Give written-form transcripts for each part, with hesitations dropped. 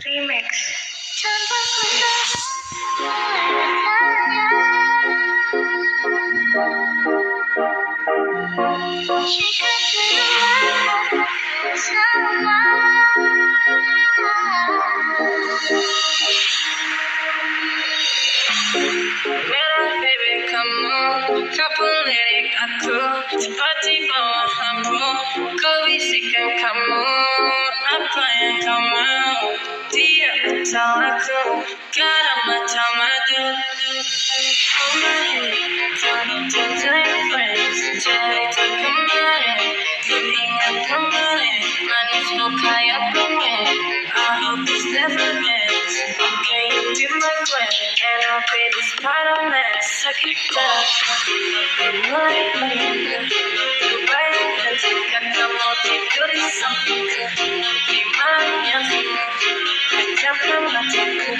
Remix. Mera baby come on, kapulirik aku tiba-tiba wahammu, kau bisikan kamu apa yang kau mau. Dia tahu aku garam macam madu. Oh my head, time friends, cerita kemarin, ingat kemarin, manis mau kayak permen. I hope this never ends. Okay, you did my plan, and I'll pay this part on that. Suck it down, bayangkan jika kamu tidur di sampingku, di mana pejamkan mataku,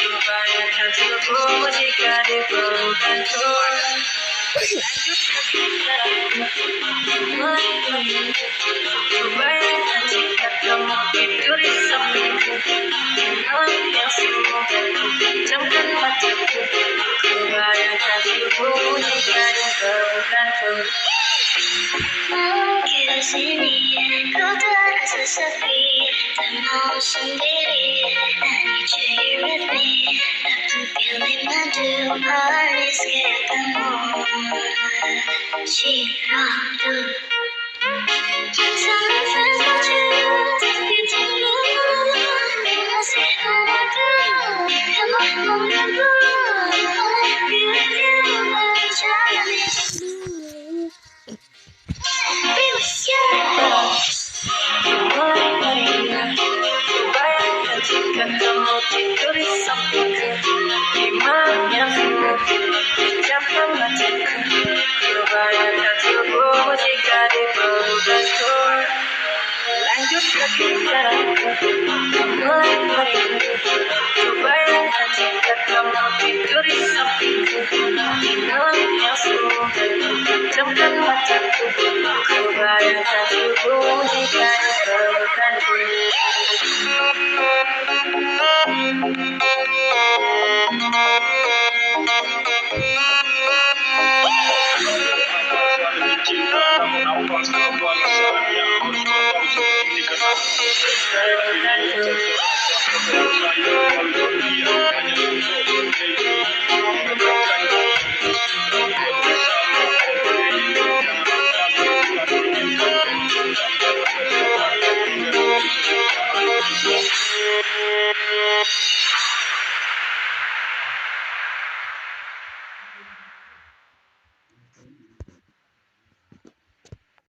bayangkan tubuhmu jika di pelukanku. Bayangkan jika kamu tidur di sampingku, di malam yang semu, pejamkan mataku, bayangkan tubuhmu jika di pelukanku. Mau kesini, kau terasa sepi dan mau sendiri. I need you here with me. Aku pilih madu manis kayak kamu. Ciradu. Tell my friends about you, tapi tunggu. Masih anakku, kamu menunggu. Be with you, jangan be with you. Bayangkan jika kamu tidur di sampingku, di malam yang semu, pejamkan mataku, bayangkan tubuhmu jika di pelukanku. Lanjutkan bicaraku, mulai merindu. Bayangkan jika kamu tidur di sampingku, di malam yang semu, pejamkan mataku, bayangkan tubuhmu jika di pelukanku. Cinta,